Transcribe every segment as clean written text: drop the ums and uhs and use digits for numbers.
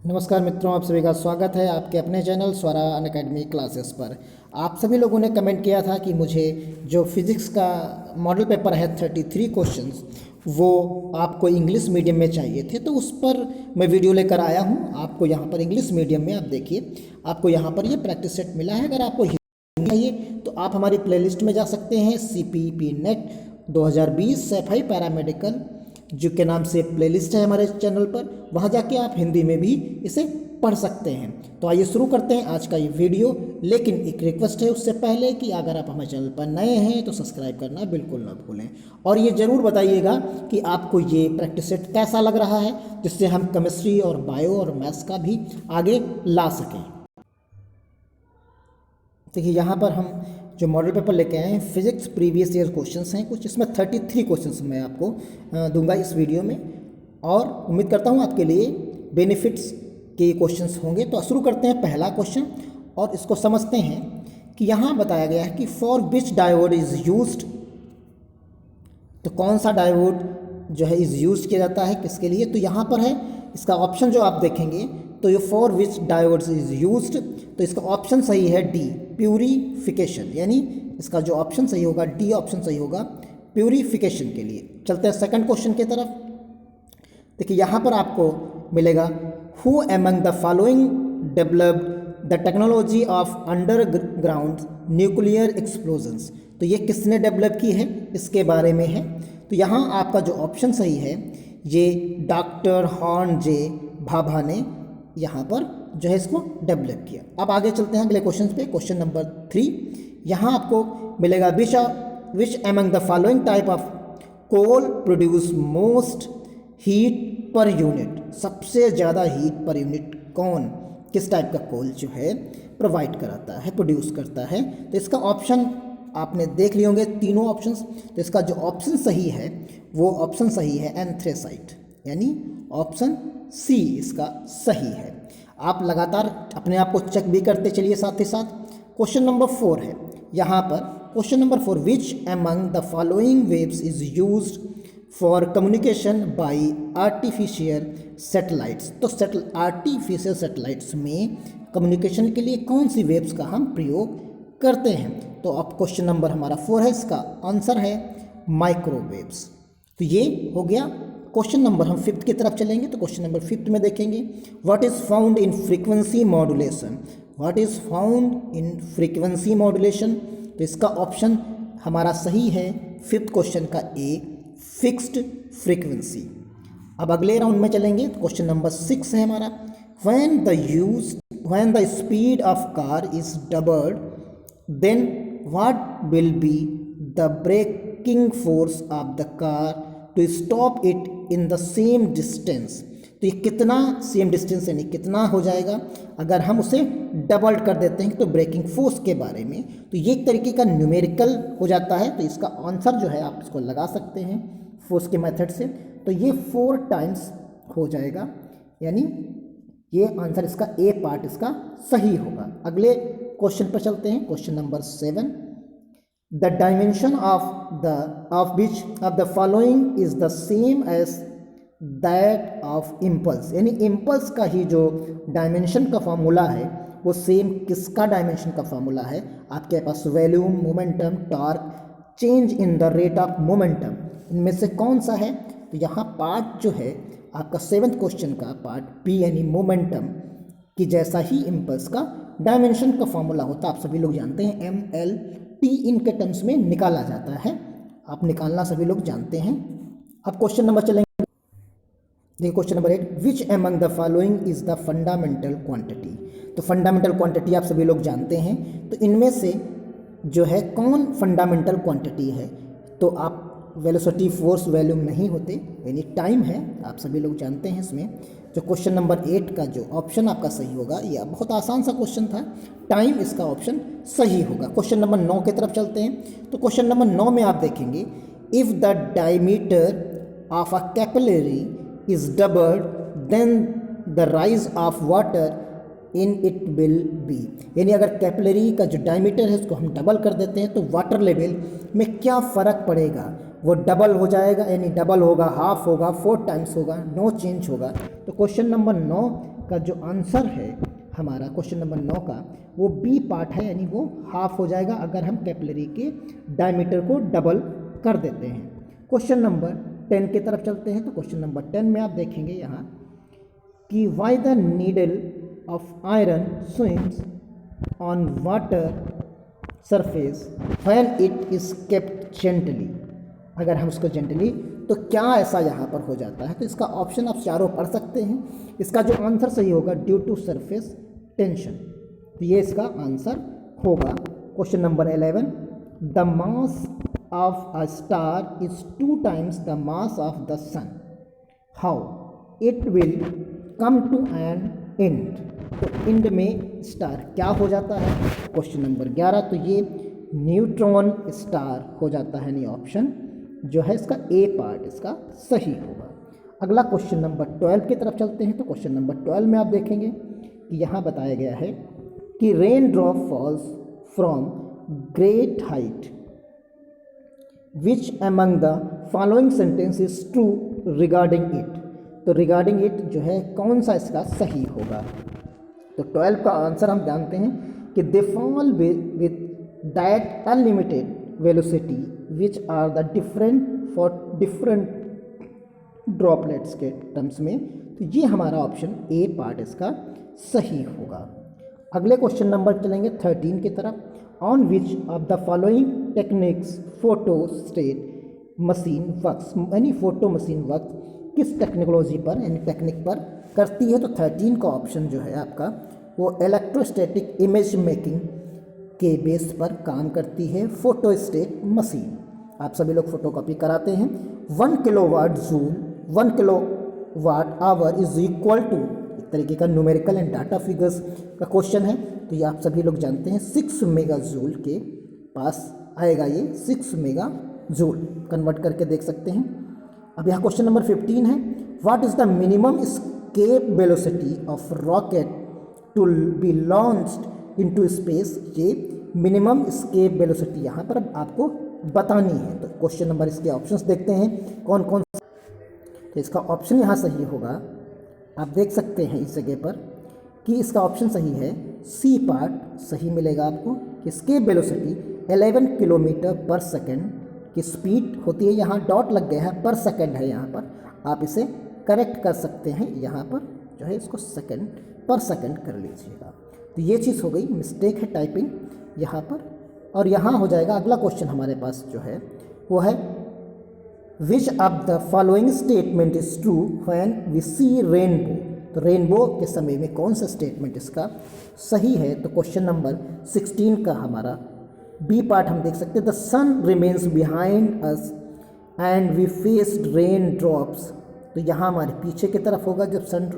नमस्कार मित्रों, आप सभी का स्वागत है आपके अपने चैनल स्वरा अनअकैडमी क्लासेस पर। आप सभी लोगों ने कमेंट किया था कि मुझे जो फिज़िक्स का मॉडल पेपर है 33 क्वेश्चंस वो आपको इंग्लिश मीडियम में चाहिए थे, तो उस पर मैं वीडियो लेकर आया हूं। आपको यहां पर इंग्लिश मीडियम में आप देखिए, आपको यहां पर ये प्रैक्टिस सेट मिला है। अगर आपको हिंदी चाहिए तो आप हमारी प्लेलिस्ट में जा सकते हैं, CPP नेट 2020 सैफई पैरामेडिकल जो के नाम से प्लेलिस्ट है हमारे चैनल पर, वहाँ जाके आप हिंदी में भी इसे पढ़ सकते हैं। तो आइए शुरू करते हैं आज का ये वीडियो। लेकिन एक रिक्वेस्ट है उससे पहले कि अगर आप हमारे चैनल पर नए हैं तो सब्सक्राइब करना बिल्कुल ना भूलें, और ये ज़रूर बताइएगा कि आपको ये प्रैक्टिस सेट कैसा लग रहा है, जिससे हम केमिस्ट्री और बायो और मैथ्स का भी आगे ला सकें। देखिए यहाँ पर हम जो मॉडल पेपर लेके आए हैं, फिजिक्स प्रीवियस ईयर क्वेश्चंस हैं कुछ, इसमें 33 क्वेश्चंस मैं आपको दूंगा इस वीडियो में, और उम्मीद करता हूँ आपके लिए बेनिफिट्स के क्वेश्चंस होंगे। तो शुरू करते हैं पहला क्वेश्चन और इसको समझते हैं कि यहाँ बताया गया है कि for which diode is used, तो कौन सा डायोड जो है इज़ यूज किया जाता है किसके लिए। तो यहाँ पर है इसका ऑप्शन जो आप देखेंगे, तो ये for which diodes is used, तो इसका ऑप्शन सही है डी, प्यूरिफिकेशन, यानी इसका जो ऑप्शन सही होगा डी ऑप्शन सही होगा, प्यूरिफिकेशन के लिए। चलते हैं सेकंड क्वेश्चन की तरफ। देखिए यहाँ पर आपको मिलेगा who among the following developed the technology of underground nuclear explosions, तो ये किसने डेवलप की है इसके बारे में है। तो यहाँ आपका जो ऑप्शन सही है ये डॉक्टर हॉर्न जे भाभा ने यहाँ पर जो है इसको डेवलप किया। अब आगे चलते हैं अगले क्वेश्चन पे, क्वेश्चन नंबर 3। यहाँ आपको मिलेगा which among the following type of coal produce most heat per unit, सबसे ज़्यादा हीट पर यूनिट कौन किस टाइप का कोल जो है प्रोवाइड कराता है, प्रोड्यूस करता है। तो इसका ऑप्शन आपने देख लिए होंगे तीनों ऑप्शंस, तो इसका जो ऑप्शन सही है वो ऑप्शन सही है एंथ्रेसाइट, यानी ऑप्शन सी इसका सही है। आप लगातार अपने आप को चेक भी करते चलिए साथ ही साथ। क्वेश्चन नंबर 4 है यहाँ पर, question number 4, which among the following waves is used for communication bye artificial satellites, तो आर्टिफिशियल सैटेलाइट्स में कम्युनिकेशन के लिए कौन सी वेव्स का हम प्रयोग करते हैं। तो अब क्वेश्चन नंबर हमारा 4 है, इसका आंसर है माइक्रोवेव्स। तो ये हो गया क्वेश्चन नंबर। हम 5th की तरफ चलेंगे, तो क्वेश्चन नंबर 5th में देखेंगे what is found in frequency modulation, what is found in frequency modulation, तो इसका ऑप्शन हमारा सही है 5th क्वेश्चन का ए, फिक्स्ड फ्रीक्वेंसी। अब अगले राउंड में चलेंगे, तो क्वेश्चन नंबर 6 है हमारा, when the speed of car is doubled then what will be the braking force of the car to stop it in the same distance, तो ये कितना सेम डिस्टेंस यानी कितना हो जाएगा अगर हम उसे डबल कर देते हैं तो ब्रेकिंग फोर्स के बारे में। तो ये एक तरीके का न्यूमेरिकल हो जाता है, तो इसका आंसर जो है आप इसको लगा सकते हैं फोर्स के मेथड से, तो ये 4 टाइम्स हो जाएगा, यानी ये आंसर इसका ए पार्ट इसका सही होगा। अगले क्वेश्चन पर चलते हैं, question number 7, the dimension of which of the following is the same as that of impulse, यानी इम्पल्स का ही जो डायमेंशन का फॉर्मूला है वो सेम किसका डायमेंशन का फॉर्मूला है। आपके पास volume, momentum, torque, change in the rate of momentum, इनमें से कौन सा है। तो यहाँ पार्ट जो है आपका 7th क्वेश्चन का पार्ट बी यानी मोमेंटम की जैसा ही इम्पल्स का डायमेंशन का फॉर्मूला होता है। आप सभी लोग जानते हैं MLT इनके टर्म्स में निकाला जाता है, आप निकालना सभी लोग जानते हैं। अब क्वेश्चन नंबर चलेंगे, देखिए question number 8, which among the following is the fundamental quantity, तो फंडामेंटल क्वांटिटी आप सभी लोग जानते हैं, तो इनमें से जो है कौन फंडामेंटल क्वांटिटी है। तो आप वेलोसिटी, फोर्स, वॉल्यूम नहीं होते, यानी टाइम है, आप सभी लोग जानते हैं। इसमें जो क्वेश्चन नंबर 8 का जो ऑप्शन आपका सही होगा, यह बहुत आसान सा क्वेश्चन था, टाइम इसका ऑप्शन सही होगा। क्वेश्चन नंबर 9 की तरफ चलते हैं, तो क्वेश्चन नंबर 9 में आप देखेंगे if the diameter of a capillary is doubled then the rise of water in it will be, यानी अगर कैपिलरी का जो डायमीटर है उसको हम डबल कर देते हैं तो वाटर लेवल में क्या फ़र्क पड़ेगा, वो डबल हो जाएगा, यानी डबल होगा, हाफ होगा, 4 टाइम्स होगा, नो चेंज होगा। तो क्वेश्चन नंबर 9 का जो आंसर है हमारा क्वेश्चन नंबर 9 का वो बी पार्ट है, यानी वो हाफ हो जाएगा अगर हम कैपिलरी के डायमीटर को डबल कर देते हैं। क्वेश्चन नंबर 10 की तरफ चलते हैं। तो क्वेश्चन नंबर 10 में आप देखेंगे यहाँ कि why the needle of iron swims on water surface when it is kept gently. अगर हम उसको जेंटली, तो क्या ऐसा यहाँ पर हो जाता है? तो इसका ऑप्शन आप चारों पढ़ सकते हैं। इसका जो आंसर सही होगा ड्यू टू सरफेस टेंशन, तो ये इसका आंसर होगा। Question number 11, the mass of a star is 2 times the mass of the sun, how it will come to an end. तो एंड में स्टार क्या हो जाता है? क्वेश्चन नंबर 11, तो ये न्यूट्रॉन स्टार हो जाता है, यानी ऑप्शन जो है इसका ए पार्ट इसका सही होगा। अगला क्वेश्चन नंबर 12 की तरफ चलते हैं। तो क्वेश्चन नंबर 12 में आप देखेंगे कि यहाँ बताया गया है कि rain drop falls from great height, which among the following sentence is true regarding it. तो रिगार्डिंग इट जो है कौन सा इसका सही होगा? तो 12 का आंसर हम जानते हैं कि they fall with that unlimited velocity which are the different for different droplets के टर्म्स में। तो ये हमारा ऑप्शन ए पार्ट इसका सही होगा। अगले क्वेश्चन नंबर चलेंगे 13 की तरफ। On which of the following techniques photostat machine works, यानी फोटो मशीन वर्क किस टेक्नोलॉजी पर यानी टेक्निक पर करती है? तो 13 का ऑप्शन जो है आपका वो इलेक्ट्रोस्टैटिक इमेज मेकिंग के बेस पर काम करती है फोटोस्टेट मशीन। आप सभी लोग फोटोकॉपी कराते हैं। 1 kilowatt joule 1 kilowatt hour is equal to, एक तरीके का न्यूमेरिकल एंड डाटा फिगर्स का क्वेश्चन है। तो ये आप सभी लोग जानते हैं 6 मेगा जूल के पास आएगा, ये 6 मेगा जूल कन्वर्ट करके देख सकते हैं। अब यहाँ क्वेश्चन नंबर 15 है, what is the minimum escape velocity of rocket to be launched into space. ये मिनिमम स्केप वेलोसिटी यहाँ पर अब आपको बतानी है। तो क्वेश्चन नंबर इसके ऑप्शंस देखते हैं कौन कौन। तो इसका ऑप्शन यहाँ सही होगा, आप देख सकते हैं इस जगह पर कि इसका ऑप्शन सही है, सी पार्ट सही मिलेगा आपको कि स्केप वेलोसिटी 11 किलोमीटर पर सेकेंड की स्पीड होती है। यहाँ डॉट लग गया है, पर सेकेंड है यहाँ पर, आप इसे करेक्ट कर सकते हैं, यहाँ पर जो है इसको सेकेंड पर सेकेंड कर लीजिएगा। तो ये चीज़ हो गई, मिस्टेक है टाइपिंग यहाँ पर। और यहाँ हो जाएगा अगला क्वेश्चन हमारे पास जो है वो है, which of the following statement is true when we see rainbow. तो रेनबो के समय में कौन सा स्टेटमेंट इसका सही है? तो क्वेश्चन नंबर 16 का हमारा बी पार्ट हम देख सकते हैं, the sun remains behind us and we faced rain drops. तो यहाँ हमारे पीछे की तरफ होगा जब सन,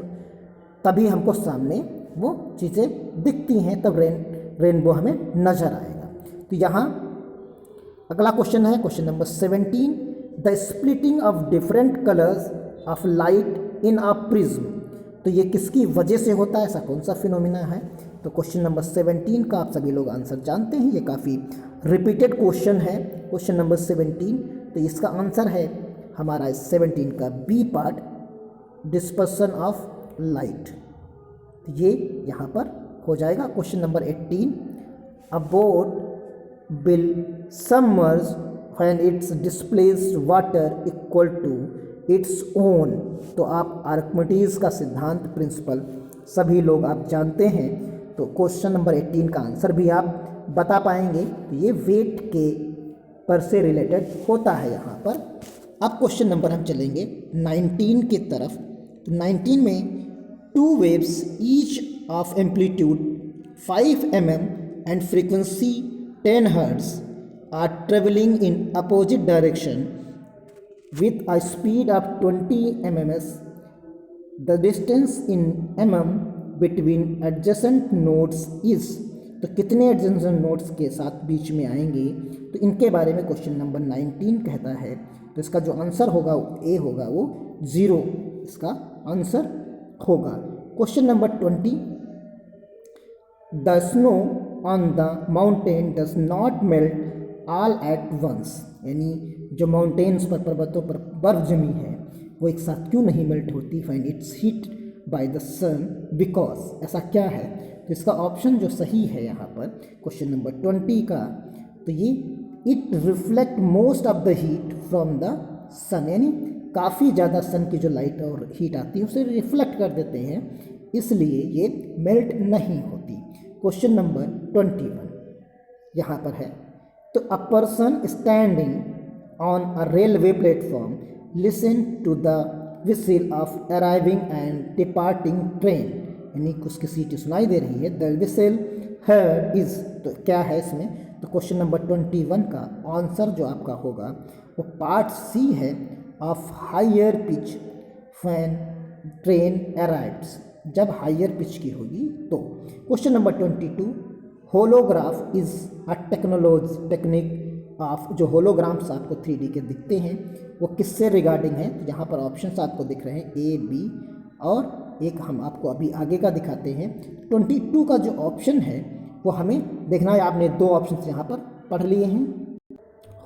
तभी हमको सामने वो चीज़ें दिखती हैं, तब रेनबो हमें नज़र आएगा। तो यहाँ अगला क्वेश्चन है question number 17, the splitting of different colours of light in a prism. तो ये किसकी वजह से होता है, ऐसा कौन सा फिनोमिना है? तो क्वेश्चन नंबर 17 का आप सभी लोग आंसर जानते हैं, ये काफ़ी रिपीटेड क्वेश्चन है क्वेश्चन नंबर 17। तो इसका आंसर है हमारा 17 का B part, dispersion of light. ये यहाँ पर हो जाएगा। Question number 18, a boat will submerge when it's displaced water equal to its own. तो आप आर्किमिडीज का सिद्धांत प्रिंसिपल सभी लोग आप जानते हैं। तो क्वेश्चन नंबर 18 का आंसर भी आप बता पाएंगे। तो ये वेट के पर से रिलेटेड होता है यहाँ पर। अब क्वेश्चन नंबर हम चलेंगे 19 की तरफ। तो 19 में 2 waves each of amplitude 5 mm and frequency 10 Hz are traveling in opposite direction with a speed of 20 ms. The distance in mm between adjacent nodes is। तो कितने एडजेसेंट नोड्स के साथ बीच में आएंगे, तो इनके बारे में क्वेश्चन नंबर 19 कहता है। तो इसका जो आंसर होगा ए होगा वो 0 इसका आंसर होगा। Question number 20, the snow on the mountain does not melt all at once. यानी जो माउंटेन्स पर, पर्वतों पर बर्फ जमी है वो एक साथ क्यों नहीं मेल्ट होती? Find its heat by the sun because, ऐसा क्या है? तो इसका ऑप्शन जो सही है यहाँ पर क्वेश्चन नंबर 20 का, तो ये it reflect most of the heat from the sun, यानी काफ़ी ज़्यादा सन की जो लाइट और हीट आती है उसे रिफ्लेक्ट कर देते हैं, इसलिए ये मेल्ट नहीं होती। क्वेश्चन नंबर 21 यहाँ पर है, तो a person standing on a railway platform listen to the whistle of arriving and departing train, यानी उसकी सीटी सुनाई दे रही है, द विसिल हर्ड इज, तो क्या है इसमें? तो क्वेश्चन नंबर 21 का आंसर जो आपका होगा वो पार्ट सी है, of higher pitch when train arrives, जब हायर पिच की होगी तो। Question number 22, holograph is a technique of, जो होलोग्राम्स आपको 3D के दिखते हैं वो किससे रिगार्डिंग है? तो यहाँ पर ऑप्शंस आपको दिख रहे हैं ए, बी और एक हम आपको अभी आगे का दिखाते हैं। 22 का जो ऑप्शन है वो हमें देखना है, आपने दो ऑप्शन यहाँ पर पढ़ लिए हैं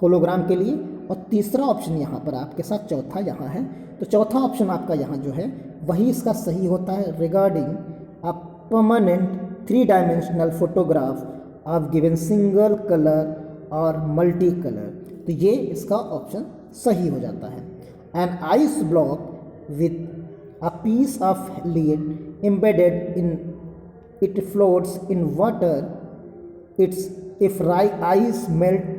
होलोग्राम के लिए, और तीसरा ऑप्शन यहाँ पर आपके साथ चौथा यहाँ है, तो चौथा ऑप्शन आपका यहाँ जो है वही इसका सही होता है, regarding a permanent 3 dimensional photograph of given single colour और मल्टी कलर, तो ये इसका ऑप्शन सही हो जाता है। An ice block with a piece of lead embedded in it floats in water, it's if ice melt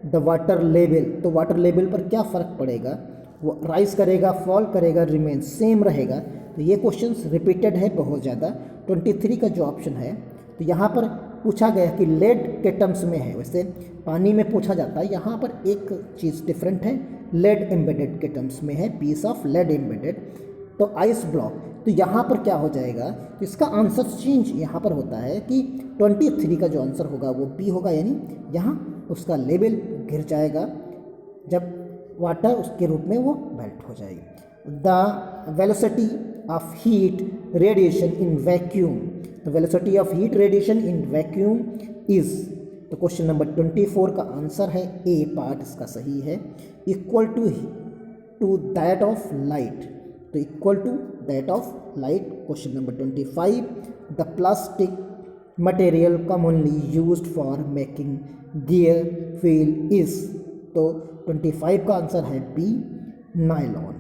the water level, तो water level पर क्या फ़र्क पड़ेगा? वो राइज करेगा, फॉल करेगा, रिमेन सेम रहेगा? तो ये क्वेश्चंस रिपीटेड है बहुत ज़्यादा। 23 का जो ऑप्शन है, तो यहाँ पर पूछा गया कि लेड के टर्म्स में है, वैसे पानी में पूछा जाता है, यहाँ पर एक चीज़ डिफरेंट है, लेड एम्बेडेड के टर्म्स में है, पीस ऑफ लेड एम्बेडेड, तो आइस ब्लॉक, तो यहाँ पर क्या हो जाएगा? तो इसका आंसर चेंज यहाँ पर होता है कि 23 का जो आंसर होगा वो बी होगा, यानी यहाँ उसका लेवल गिर जाएगा जब वाटर उसके रूप में वो मेल्ट हो जाएगी। The velocity of heat radiation in vacuum, the velocity of heat radiation in vacuum is, तो क्वेश्चन नंबर 24 का आंसर है ए पार्ट इसका सही है, equal to that of light, तो equal to that of light. Question number 25, the plastic material commonly used for making gear wheel is, तो 25 का answer है बी, नायलॉन।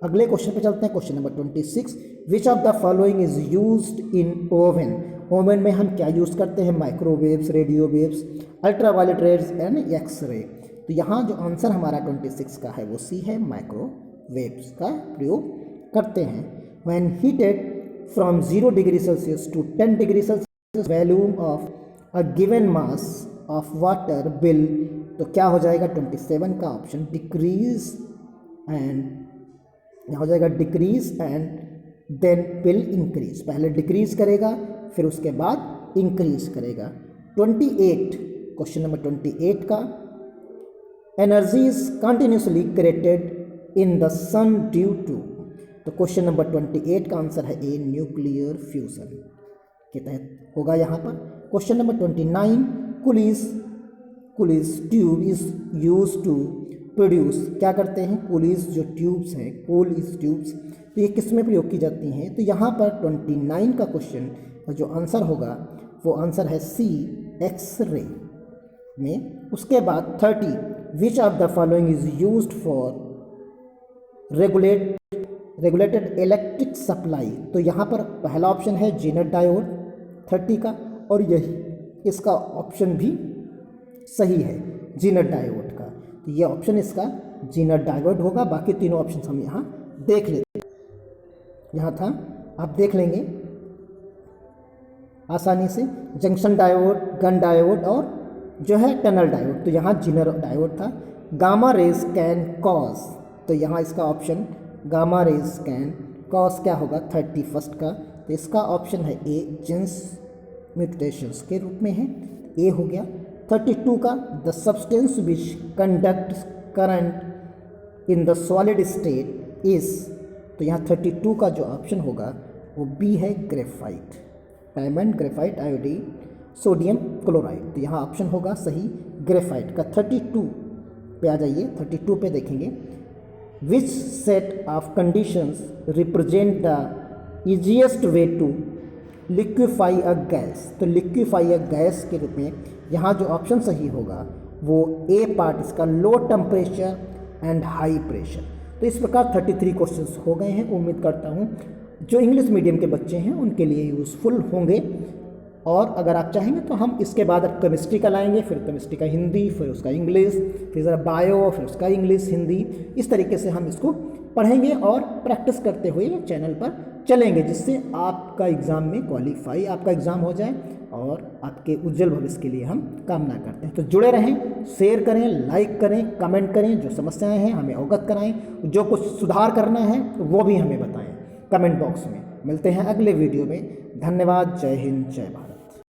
अगले क्वेश्चन पे चलते हैं, question number 26, which of the following is used in oven, oven में हम क्या यूज़ करते हैं? Microwaves, radio waves, ultraviolet rays and X ray, तो यहाँ जो आंसर हमारा 26 का है वो सी है, माइक्रोवेव्स का प्रयोग करते हैं। When heated from 0 degree Celsius to 10 degree Celsius volume of a given mass of water will, तो क्या हो जाएगा? 27 का ऑप्शन डिक्रीज एंड, यहाँ हो जाएगा decrease and then will increase, पहले डिक्रीज करेगा फिर उसके बाद इंक्रीज करेगा। 28, क्वेश्चन नंबर 28 का, energy is continuously created in the sun due to, तो क्वेश्चन नंबर 28 का आंसर है ए, न्यूक्लियर फ्यूजन के तहत होगा यहाँ पर। Question number 29, Coolidge tube is use to produce, क्या करते हैं? कुलीज जो ट्यूब्स हैं, कुलीज ट्यूब्स, तो ये किस में प्रयोग की जाती हैं? तो यहाँ पर 29 का क्वेश्चन का जो आंसर होगा वो आंसर है सी, एक्सरे में। उसके बाद 30, विच of the following is used for regulated electric supply, तो यहाँ पर पहला ऑप्शन है जेनर डायोड 30 का, और यही इसका ऑप्शन भी सही है, जेनर डायोड का, तो ये ऑप्शन इसका जेनर डायोड होगा। बाकी तीनों ऑप्शन हम यहाँ देख लेते हैं, यहाँ था आप देख लेंगे आसानी से, जंक्शन डायोड, गन डायोड और जो है टनल डायोड, तो यहाँ जेनर डायोड था। गामा रेज कैन कॉज, तो यहाँ इसका option gamma rays can cause क्या होगा? 31 का, तो इसका ऑप्शन है ए, जीन्स म्यूटेशंस के रूप में है, ए हो गया। 32 का, the substance which conduct current in the solid state is, तो यहाँ 32 का जो ऑप्शन होगा वो बी है, graphite, diamond, graphite, iodine, sodium chloride, तो यहाँ ऑप्शन होगा सही ग्रेफाइट का। 32 पे आ जाइए, 32 पे देखेंगे, which set of conditions represent the easiest way to liquefy a gas, तो लिक्विफाई अ गैस के रूप में यहाँ जो ऑप्शन सही होगा वो ए पार्ट इसका, low temperature and high pressure. तो इस प्रकार 33 क्वेश्चंस हो गए हैं। उम्मीद करता हूँ जो इंग्लिश मीडियम के बच्चे हैं उनके लिए यूज़फुल होंगे। और अगर आप चाहेंगे तो हम इसके बाद अब केमिस्ट्री का लाएंगे, फिर केमिस्ट्री का हिंदी, फिर उसका इंग्लिश, फिर ज़रा बायो, फिर उसका इंग्लिश हिंदी, इस तरीके से हम इसको पढ़ेंगे और प्रैक्टिस करते हुए चैनल पर चलेंगे, जिससे आपका एग्ज़ाम में क्वालिफाई आपका एग्ज़ाम हो जाए और आपके उज्जवल भविष्य के लिए हम कामना करते हैं। तो जुड़े रहें, शेयर करें, लाइक करें, कमेंट करें, जो समस्याएं हैं हमें अवगत कराएं, जो कुछ सुधार करना है वो भी हमें बताएं कमेंट बॉक्स में। मिलते हैं अगले वीडियो में। धन्यवाद। जय हिंद, जय भारत।